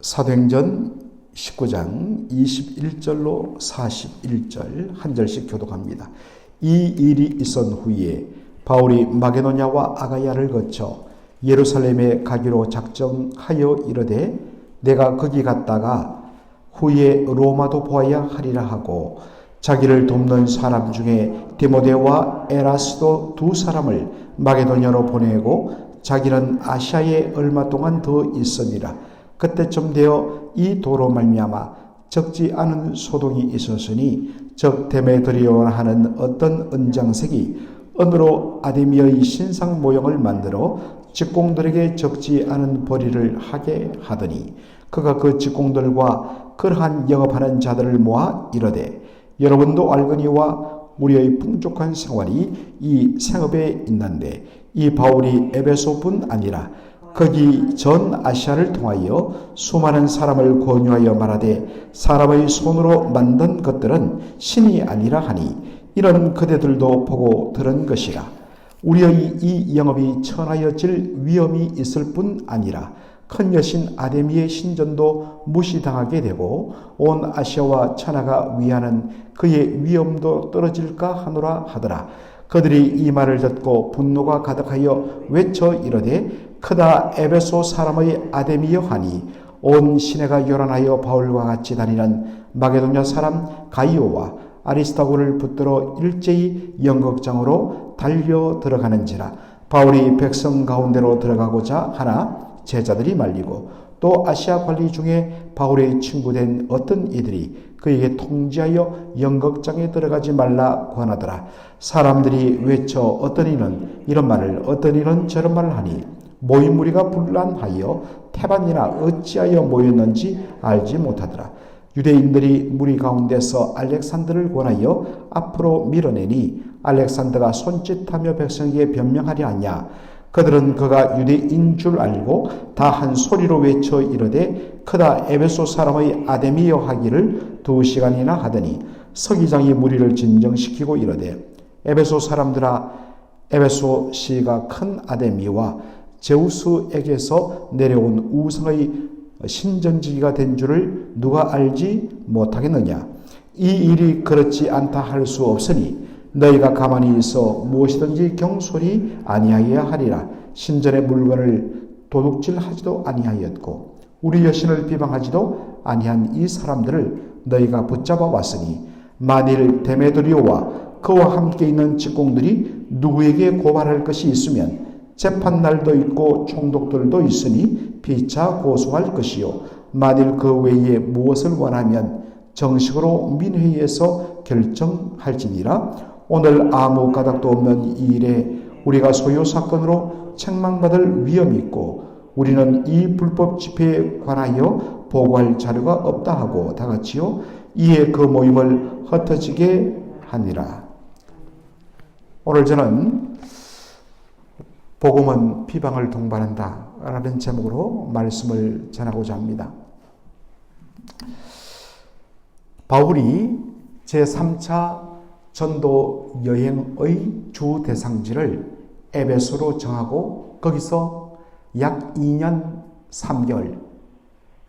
사도행전 19장 21절로 41절 한 절씩 교독합니다. 이 일이 있은 후에 바울이 마게도냐와 아가야를 거쳐 예루살렘에 가기로 작정하여 이르되 내가 거기 갔다가 후에 로마도 보아야 하리라 하고 자기를 돕는 사람 중에 디모데와 에라스도 두 사람을 마게도냐로 보내고 자기는 아시아에 얼마 동안 더 있으니라. 그때쯤 되어 이 도로 말미암아 적지 않은 소동이 있었으니 적 데메드리오라 하는 어떤 은장색이 은으로 아데미의 신상 모형을 만들어 직공들에게 적지 않은 벌이를 하게 하더니 그가 그 직공들과 그러한 영업하는 자들을 모아 이르되 여러분도 알거니와 우리의 풍족한 생활이 이 생업에 있는데 이 바울이 에베소뿐 아니라 거기 전 아시아를 통하여 수많은 사람을 권유하여 말하되 사람의 손으로 만든 것들은 신이 아니라 하니 이런 그대들도 보고 들은 것이라. 우리의 이 영업이 천하여질 위험이 있을 뿐 아니라 큰 여신 아데미의 신전도 무시당하게 되고 온 아시아와 천하가 위하는 그의 위엄도 떨어질까 하노라 하더라. 그들이 이 말을 듣고 분노가 가득하여 외쳐 이르되 크다 에베소 사람의 아데미여 하니 온 시내가 요란하여 바울과 같이 다니는 마게도냐 사람 가이오와 아리스타고를 붙들어 일제히 연극장으로 달려 들어가는지라. 바울이 백성 가운데로 들어가고자 하나 제자들이 말리고 또 아시아 관리 중에 바울의 친구된 어떤 이들이 그에게 통지하여 연극장에 들어가지 말라 권하더라. 사람들이 외쳐 어떤 이는 이런 말을 어떤 이는 저런 말을 하니 모인 무리가 분란하여 태반이나 어찌하여 모였는지 알지 못하더라. 유대인들이 무리 가운데서 알렉산더를 권하여 앞으로 밀어내니 알렉산더가 손짓하며 백성에게 변명하려 하냐. 그들은 그가 유대인 줄 알고 다 한 소리로 외쳐 이르되 크다 에베소 사람의 아데미여 하기를 2시간이나 하더니 서기장이 무리를 진정시키고 이르되 에베소 사람들아 에베소 시가 큰 아데미와 제우스에게서 내려온 우상의 신전지기가 된 줄을 누가 알지 못하겠느냐. 이 일이 그렇지 않다 할 수 없으니 너희가 가만히 있어 무엇이든지 경솔히 아니하여야 하리라. 신전의 물건을 도둑질하지도 아니하였고 우리 여신을 비방하지도 아니한 이 사람들을 너희가 붙잡아 왔으니 만일 데메드리오와 그와 함께 있는 직공들이 누구에게 고발할 것이 있으면 재판날도 있고 총독들도 있으니 피차 고소할 것이요 만일 그 외에 무엇을 원하면 정식으로 민회의에서 결정할지니라. 오늘 아무 가닥도 없는 이 일에 우리가 소요 사건으로 책망받을 위험이 있고 우리는 이 불법 집회에 관하여 보고할 자료가 없다 하고 다같이요 이에 그 모임을 흩어지게 하니라. 오늘 저는 복음은 비방을 동반한다 라는 제목으로 말씀을 전하고자 합니다. 바울이 제3차 전도 여행의 주 대상지를 에베소로 정하고 거기서 약 2년 3개월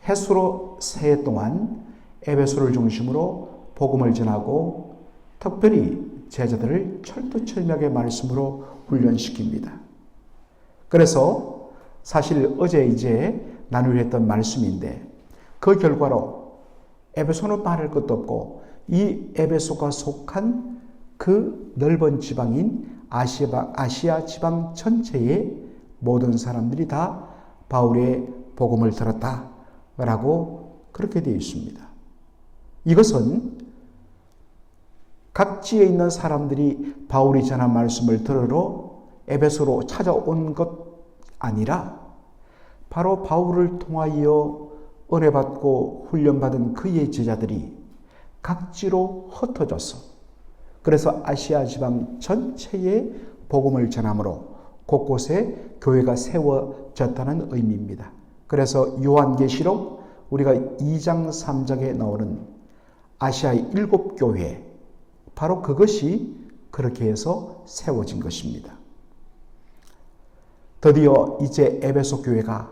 해수로 새 해 동안 에베소를 중심으로 복음을 전하고 특별히 제자들을 철두철미하게 말씀으로 훈련시킵니다. 그래서 사실 어제 이제 나누려 했던 말씀인데 그 결과로 에베소는 말할 것도 없고 이 에베소가 속한 그 넓은 지방인 아시아 지방 전체의 모든 사람들이 다 바울의 복음을 들었다라고 그렇게 되어 있습니다. 이것은 각지에 있는 사람들이 바울이 전한 말씀을 들으러 에베소로 찾아온 것 아니라 바로 바울을 통하여 은혜받고 훈련받은 그의 제자들이 각지로 흩어져서 그래서 아시아 지방 전체에 복음을 전함으로 곳곳에 교회가 세워졌다는 의미입니다. 그래서 요한계시록 우리가 2장 3장에 나오는 아시아의 7교회 바로 그것이 그렇게 해서 세워진 것입니다. 드디어 이제 에베소 교회가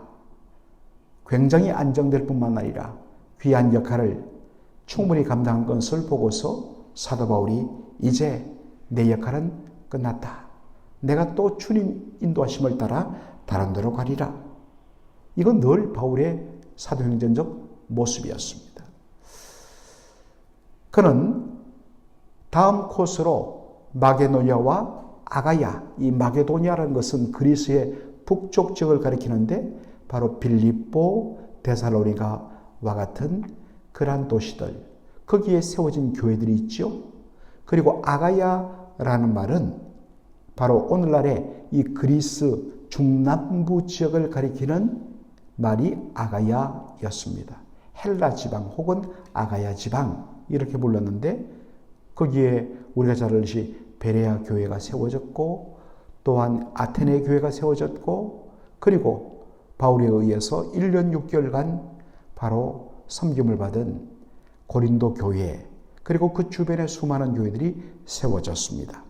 굉장히 안정될 뿐만 아니라 귀한 역할을 충분히 감당한 것을 보고서 사도 바울이 이제 내 역할은 끝났다. 내가 또 주님 인도하심을 따라 다른 데로 가리라. 이건 늘 바울의 사도행전적 모습이었습니다. 그는 다음 코스로 마게도냐와 아가야, 이 마게도냐라는 것은 그리스의 북쪽 지역을 가리키는데 바로 빌립보, 데살로니가와 같은 그러한 도시들, 거기에 세워진 교회들이 있죠. 그리고 아가야라는 말은 바로 오늘날의 이 그리스 중남부 지역을 가리키는 말이 아가야였습니다. 헬라 지방 혹은 아가야 지방 이렇게 불렀는데 거기에 우리가 잘 알듯이 베레아 교회가 세워졌고 또한 아테네 교회가 세워졌고 그리고 바울에 의해서 1년 6개월간 바로 섬김을 받은 고린도 교회 그리고 그 주변의 수많은 교회들이 세워졌습니다.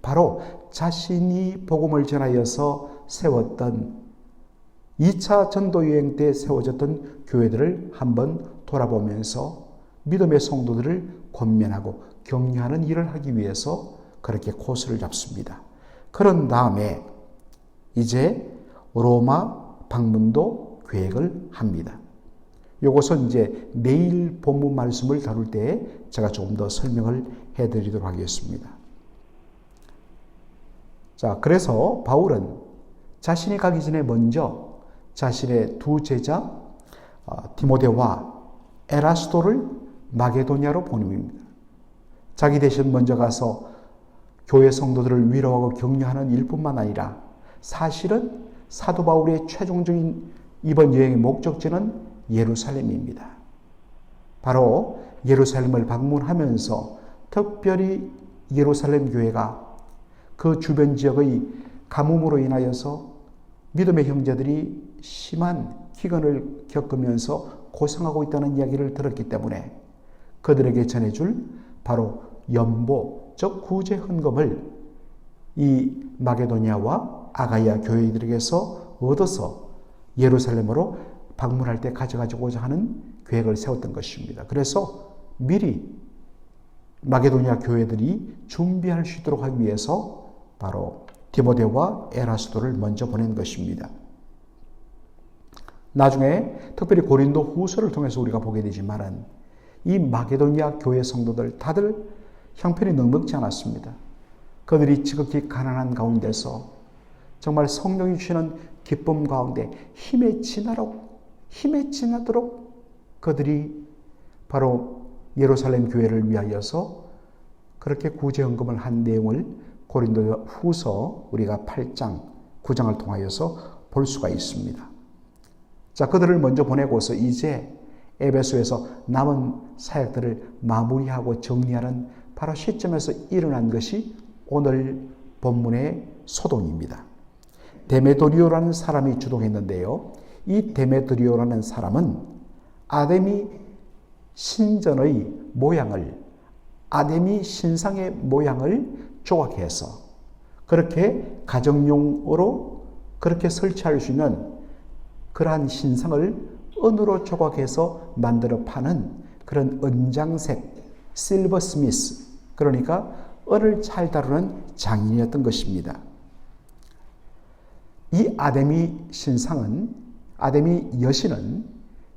바로 자신이 복음을 전하여서 세웠던 2차 전도여행 때 세워졌던 교회들을 한번 돌아보면서 믿음의 성도들을 권면하고 격려하는 일을 하기 위해서 그렇게 코스를 잡습니다. 그런 다음에 이제 로마 방문도 계획을 합니다. 이것은 이제 내일 본문 말씀을 다룰 때 제가 조금 더 설명을 해드리도록 하겠습니다. 자, 그래서 바울은 자신이 가기 전에 먼저 자신의 두 제자 디모데와 에라스도를 마게도냐로 보냅니다. 자기 대신 먼저 가서 교회 성도들을 위로하고 격려하는 일뿐만 아니라 사실은 사도 바울의 최종적인 이번 여행의 목적지는 예루살렘입니다. 바로 예루살렘을 방문하면서 특별히 예루살렘 교회가 그 주변 지역의 가뭄으로 인하여서 믿음의 형제들이 심한 기근을 겪으면서 고생하고 있다는 이야기를 들었기 때문에 그들에게 전해줄 바로 연보, 즉 구제 헌금을 이 마게도냐와 아가야 교회들에게서 얻어서 예루살렘으로 방문할 때 가져가고자 하는 계획을 세웠던 것입니다. 그래서 미리 마게도냐 교회들이 준비할 수 있도록 하기 위해서 바로 디모데와 에라스도를 먼저 보낸 것입니다. 나중에 특별히 고린도 후서를 통해서 우리가 보게 되지만은 이 마게도냐 교회 성도들 다들 형편이 넉넉지 않았습니다. 그들이 지극히 가난한 가운데서 정말 성령이 주시는 기쁨 가운데 힘에 지나도록 그들이 바로 예루살렘 교회를 위하여서 그렇게 구제헌금을 한 내용을 고린도 후서 우리가 8장, 9장을 통하여서 볼 수가 있습니다. 자, 그들을 먼저 보내고서 이제 에베소에서 남은 사역들을 마무리하고 정리하는 바로 시점에서 일어난 것이 오늘 본문의 소동입니다. 데메드리오라는 사람이 주동했는데요. 이 데메드리오라는 사람은 아데미 신전의 모양을, 아데미 신상의 모양을 조각해서 그렇게 가정용으로 그렇게 설치할 수 있는 그러한 신상을 은으로 조각해서 만들어 파는 그런 은장색 실버스미스, 그러니까 은을 잘 다루는 장인이었던 것입니다. 이 아데미 신상은, 아데미 여신은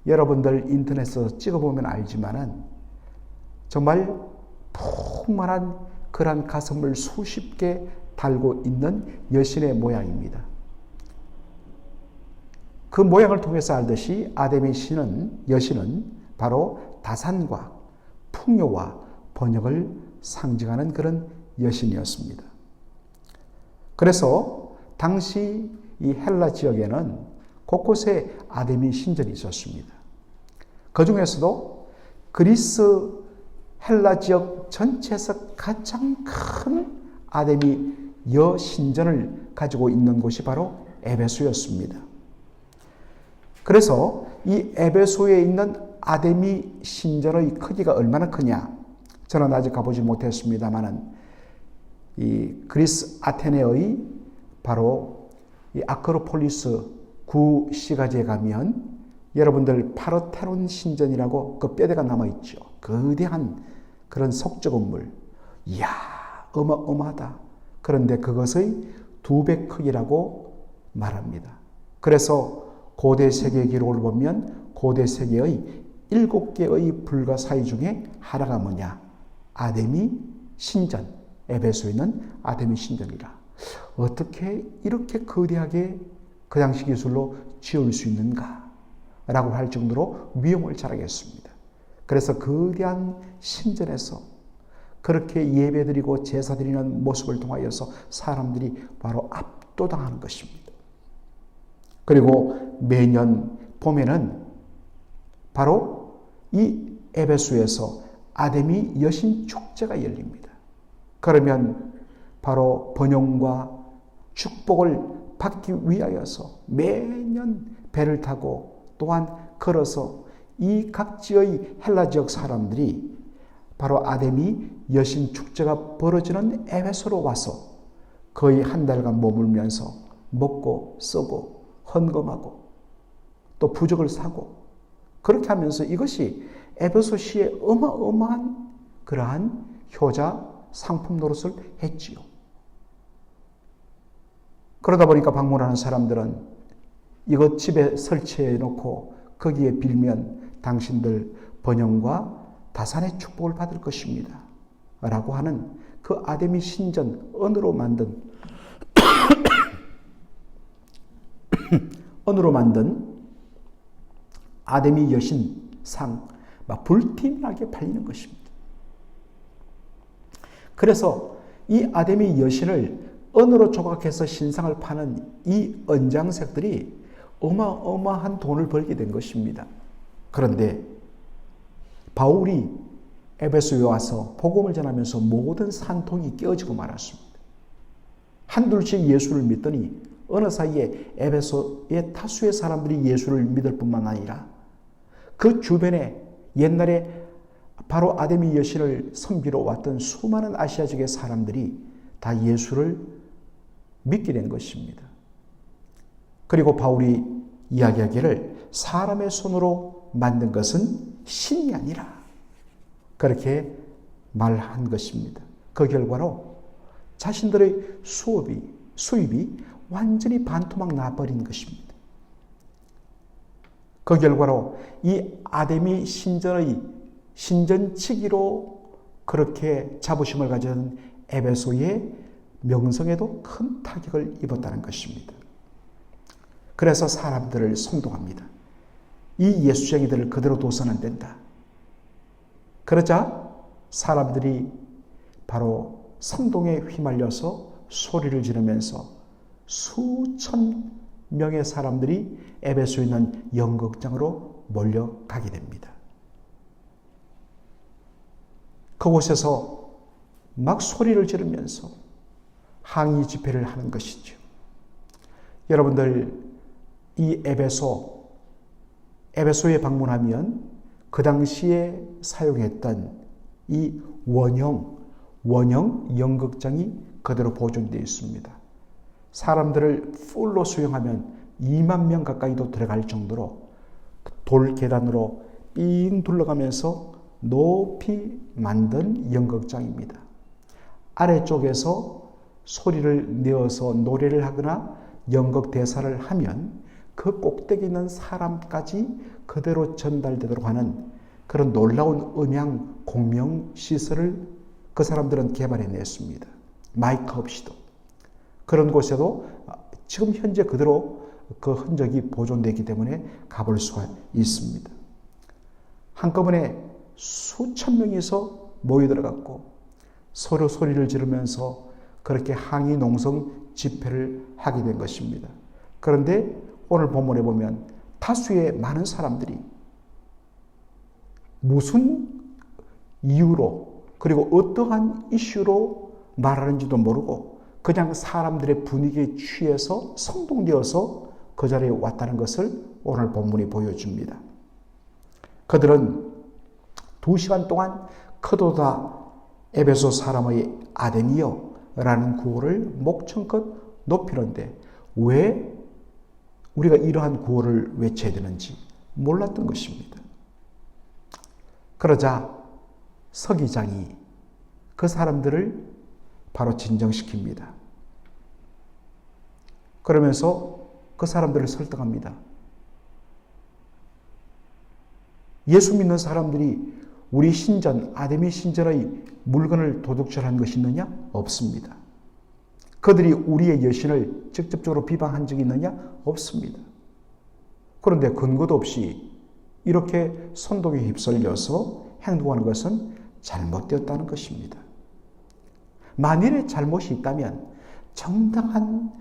여러분들 인터넷에서 찍어보면 알지만은 정말 풍만한 그러한 가슴을 수십 개 달고 있는 여신의 모양입니다. 그 모양을 통해서 알듯이 아데미 여신은 바로 다산과 풍요와 번영을 상징하는 그런 여신이었습니다. 그래서 당시 이 헬라 지역에는 곳곳에 아데미 신전이 있었습니다. 그 중에서도 그리스 헬라 지역 전체에서 가장 큰 아데미 여신전을 가지고 있는 곳이 바로 에베소였습니다. 그래서 이 에베소에 있는 아데미 신전의 크기가 얼마나 크냐? 저는 아직 가보지 못했습니다만은 이 그리스 아테네의 바로 이 아크로폴리스 구시가지에 가면 여러분들 파르테논 신전이라고 그 뼈대가 남아있죠. 거대한 그런 석조 건물. 이야, 어마어마하다. 그런데 그것의 2배 크기라고 말합니다. 그래서 고대 세계 기록을 보면 고대 세계의 7개의 불가사의 중에 하나가 뭐냐? 아데미 신전. 에베소에 있는 아데미 신전이라. 어떻게 이렇게 거대하게 그 당시 기술로 지을 수 있는가? 라고 할 정도로 위험을 자랑했습니다. 그래서 거대한 신전에서 그렇게 예배드리고 제사드리는 모습을 통하여서 사람들이 바로 압도당하는 것입니다. 그리고 매년 봄에는 바로 이 에베소에서 아데미 여신 축제가 열립니다. 그러면 바로 번영과 축복을 받기 위하여서 매년 배를 타고 또한 걸어서 이 각지의 헬라 지역 사람들이 바로 아데미 여신 축제가 벌어지는 에베소로 와서 거의 한 달간 머물면서 먹고 쓰고 헌금하고 또 부적을 사고 그렇게 하면서 이것이 에베소시의 어마어마한 그러한 효자 상품 노릇을 했지요. 그러다 보니까 방문하는 사람들은 이것 집에 설치해 놓고 거기에 빌면 당신들 번영과 다산의 축복을 받을 것입니다. 라고 하는 그 아데미 신전 은으로 만든 은으로 만든 아데미 여신 상 막 불티나게 팔리는 것입니다. 그래서 이 아데미 여신을 은으로 조각해서 신상을 파는 이 언장색들이 어마어마한 돈을 벌게 된 것입니다. 그런데 바울이 에베소에 와서 복음을 전하면서 모든 산통이 깨어지고 말았습니다. 한둘씩 예수를 믿더니 어느 사이에 에베소의 다수의 사람들이 예수를 믿을 뿐만 아니라 그 주변에 옛날에 바로 아데미 여신을 섬기러 왔던 수많은 아시아 지역의 사람들이 다 예수를 믿게 된 것입니다. 그리고 바울이 이야기하기를 사람의 손으로 만든 것은 신이 아니라 그렇게 말한 것입니다. 그 결과로 자신들의 수입이 완전히 반토막 나버린 것입니다. 그 결과로 이 아데미 신전의 신전치기로 그렇게 자부심을 가진 에베소의 명성에도 큰 타격을 입었다는 것입니다. 그래서 사람들을 선동합니다. 이 예수쟁이들을 그대로 둬서는 안 된다. 그러자 사람들이 바로 선동에 휘말려서 소리를 지르면서 수천 명의 사람들이 에베소에 있는 연극장으로 몰려가게 됩니다. 그곳에서 막 소리를 지르면서 항의 집회를 하는 것이죠. 여러분들 이 에베소에 방문하면 그 당시에 사용했던 이 원형 연극장이 그대로 보존되어 있습니다. 사람들을 풀로 수용하면 2만 명 가까이도 들어갈 정도로 돌 계단으로 삥 둘러가면서 높이 만든 연극장입니다. 아래쪽에서 소리를 내어서 노래를 하거나 연극 대사를 하면 그 꼭대기 있는 사람까지 그대로 전달되도록 하는 그런 놀라운 음향 공명 시설을 그 사람들은 개발해냈습니다. 마이크 없이도. 그런 곳에도 지금 현재 그대로 그 흔적이 보존되어 있기 때문에 가볼 수가 있습니다. 한꺼번에 수천 명이서 모여들어갔고 서로 소리를 지르면서 그렇게 항의 농성 집회를 하게 된 것입니다. 그런데 오늘 본문에 보면 다수의 많은 사람들이 무슨 이유로 그리고 어떠한 이슈로 말하는지도 모르고 그냥 사람들의 분위기에 취해서 선동되어서 그 자리에 왔다는 것을 오늘 본문이 보여줍니다. 그들은 2시간 동안 크도다 에베소 사람의 아데미여 라는 구호를 목청껏 높이는데 왜 우리가 이러한 구호를 외쳐야 되는지 몰랐던 것입니다. 그러자 서기장이 그 사람들을 바로 진정시킵니다. 그러면서 그 사람들을 설득합니다. 예수 믿는 사람들이 우리 신전, 아데미 신전의 물건을 도둑질한 것이 있느냐? 없습니다. 그들이 우리의 여신을 직접적으로 비방한 적이 있느냐? 없습니다. 그런데 근거도 없이 이렇게 선동에 휩쓸려서 행동하는 것은 잘못되었다는 것입니다. 만일에 잘못이 있다면 정당한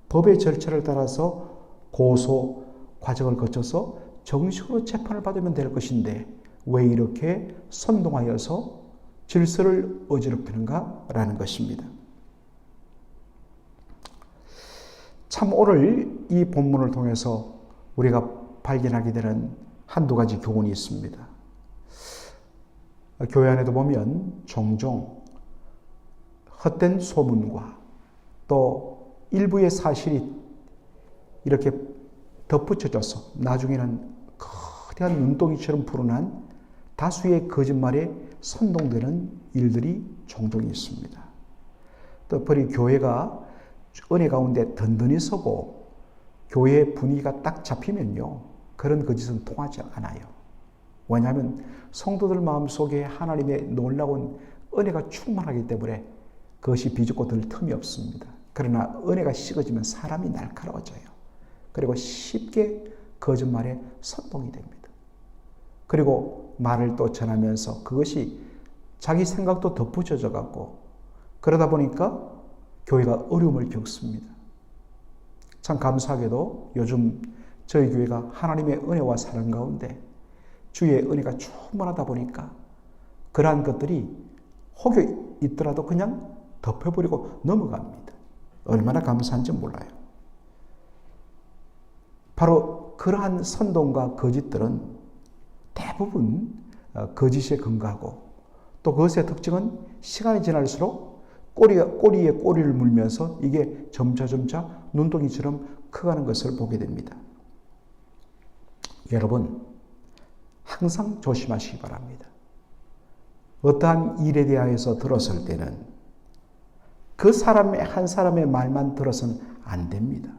법의 절차를 따라서 고소 과정을 거쳐서 정식으로 재판을 받으면 될 것인데 왜 이렇게 선동하여서 질서를 어지럽히는가라는 것입니다. 참 오늘 이 본문을 통해서 우리가 발견하게 되는 한두 가지 교훈이 있습니다. 교회 안에도 보면 종종 헛된 소문과 또 일부의 사실이 이렇게 덧붙여져서 나중에는 거대한 눈덩이처럼 불어난 다수의 거짓말에 선동되는 일들이 종종 있습니다. 특별히 교회가 은혜 가운데 든든히 서고 교회의 분위기가 딱 잡히면요, 그런 거짓은 통하지 않아요. 왜냐하면 성도들 마음속에 하나님의 놀라운 은혜가 충만하기 때문에 그것이 비집고 들 틈이 없습니다. 그러나 은혜가 식어지면 사람이 날카로워져요. 그리고 쉽게 거짓말에 선동이 됩니다. 그리고 말을 또 전하면서 그것이 자기 생각도 덧붙여져 갖고 그러다 보니까 교회가 어려움을 겪습니다. 참 감사하게도 요즘 저희 교회가 하나님의 은혜와 사랑 가운데 주의 은혜가 충만하다 보니까 그러한 것들이 혹여 있더라도 그냥 덮여버리고 넘어갑니다. 얼마나 감사한지 몰라요. 바로 그러한 선동과 거짓들은 대부분 거짓에 근거하고 또 그것의 특징은 시간이 지날수록 꼬리에 꼬리를 물면서 이게 점차 눈덩이처럼 커가는 것을 보게 됩니다. 여러분, 항상 조심하시기 바랍니다. 어떠한 일에 대하여서 들었을 때는 그 사람의 한 사람의 말만 들어서는 안 됩니다.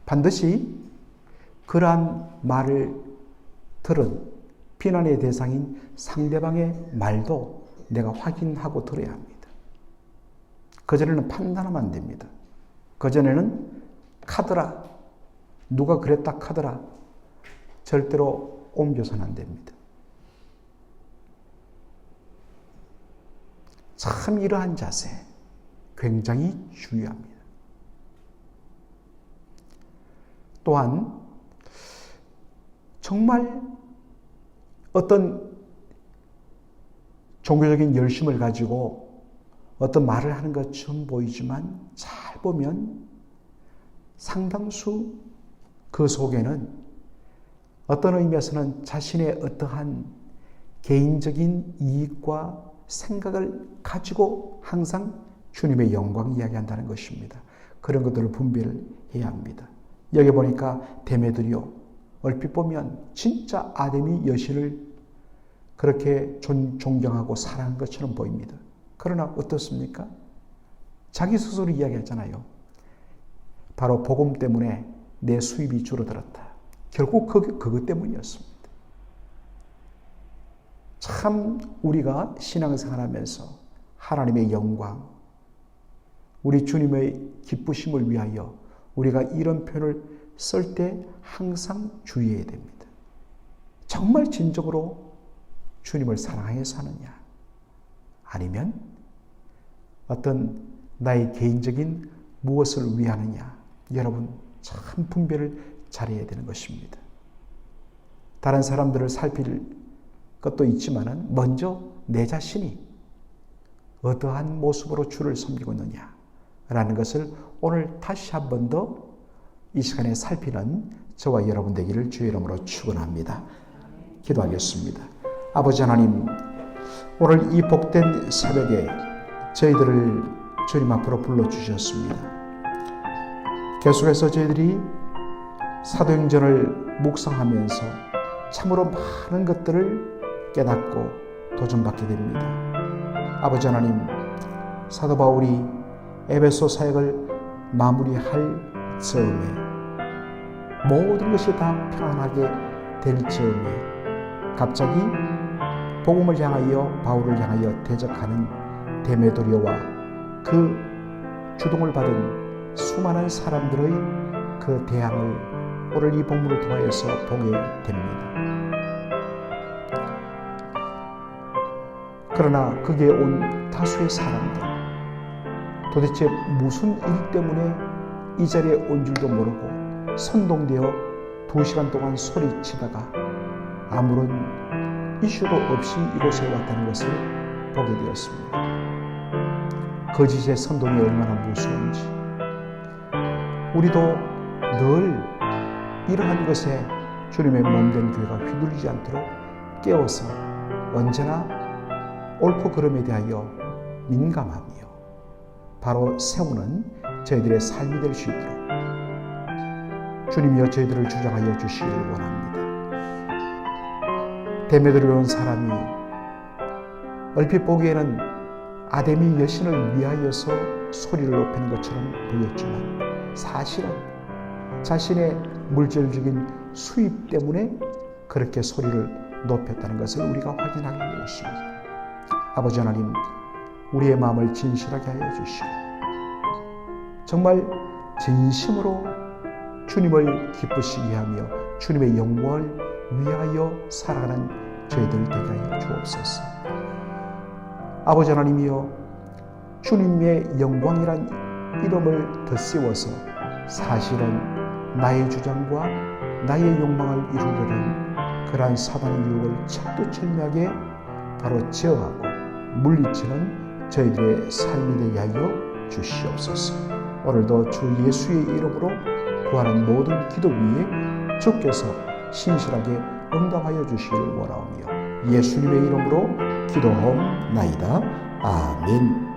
반드시 그러한 말을 들은 비난의 대상인 상대방의 말도 내가 확인하고 들어야 합니다. 그전에는 판단하면 안 됩니다. 그전에는 카더라, 누가 그랬다 카더라, 절대로 옮겨서는 안 됩니다. 참 이러한 자세 굉장히 중요합니다. 또한 정말 어떤 종교적인 열심을 가지고 어떤 말을 하는 것처럼 보이지만 잘 보면 상당수 그 속에는 어떤 의미에서는 자신의 어떠한 개인적인 이익과 생각을 가지고 항상 주님의 영광 이야기한다는 것입니다. 그런 것들을 분별을 해야 합니다. 여기 보니까 데메드리오, 얼핏 보면 진짜 아데미 여신을 그렇게 존경하고 사랑한 것처럼 보입니다. 그러나 어떻습니까? 자기 스스로 이야기했잖아요. 바로 복음 때문에 내 수입이 줄어들었다. 결국 그것 때문이었습니다. 참 우리가 신앙생활하면서 하나님의 영광, 우리 주님의 기쁘심을 위하여 우리가 이런 표현을 쓸 때 항상 주의해야 됩니다. 정말 진정으로 주님을 사랑해서 하느냐, 아니면 어떤 나의 개인적인 무엇을 위하느냐, 여러분 참 분별을 잘해야 되는 것입니다. 다른 사람들을 살필 것도 있지만은 먼저 내 자신이 어떠한 모습으로 주를 섬기고 있느냐라는 것을 오늘 다시 한 번 더 이 시간에 살피는 저와 여러분 되기를 주의 이름으로 축원합니다. 기도하겠습니다. 아버지 하나님, 오늘 이 복된 새벽에 저희들을 주님 앞으로 불러주셨습니다. 계속해서 저희들이 사도행전을 묵상하면서 참으로 많은 것들을 깨닫고 도전받게 됩니다. 아버지 하나님, 사도 바울이 에베소 사역을 마무리할 즈음에 모든 것이 다 평안하게 될 즈음에 갑자기 복음을 향하여 바울을 향하여 대적하는 데메드리오와 그 주동을 받은 수많은 사람들의 그 대항을 오늘 이 본문을 통하여서 보게 됩니다. 그러나 거기에 온 다수의 사람들, 도대체 무슨 일 때문에 이 자리에 온 줄도 모르고 선동되어 2시간 동안 소리치다가 아무런 이슈도 없이 이곳에 왔다는 것을 보게 되었습니다. 거짓의 선동이 얼마나 무서운지, 우리도 늘 이러한 것에 주님의 몸된 교회가 휘둘리지 않도록 깨워서 언제나 옳고 그름에 대하여 민감하며 바로 세우는 저희들의 삶이 될 수 있도록 주님이여 저희들을 주장하여 주시기를 원합니다. 데메드리오 온 사람이 얼핏 보기에는 아데미 여신을 위하여서 소리를 높이는 것처럼 보였지만 사실은 자신의 물질적인 수입 때문에 그렇게 소리를 높였다는 것을 우리가 확인하게 되었습니다. 아버지 하나님, 우리의 마음을 진실하게 하여 주시고 정말 진심으로 주님을 기쁘시게 하며 주님의 영광을 위하여 살아가는 저희들 되게 하여 주옵소서. 아버지 하나님이여, 주님의 영광이란 이름을 덧세워서 사실은 나의 주장과 나의 욕망을 이루려는 그러한 사단의 유혹을 철두철미하게 바로 제어하고 물리치는 저희들의 삶이 되게 하여 주시옵소서. 오늘도 주 예수의 이름으로 구하는 모든 기도 위에 주께서 신실하게 응답하여 주시기를 원하오며 예수님의 이름으로 기도하옵나이다. 아멘.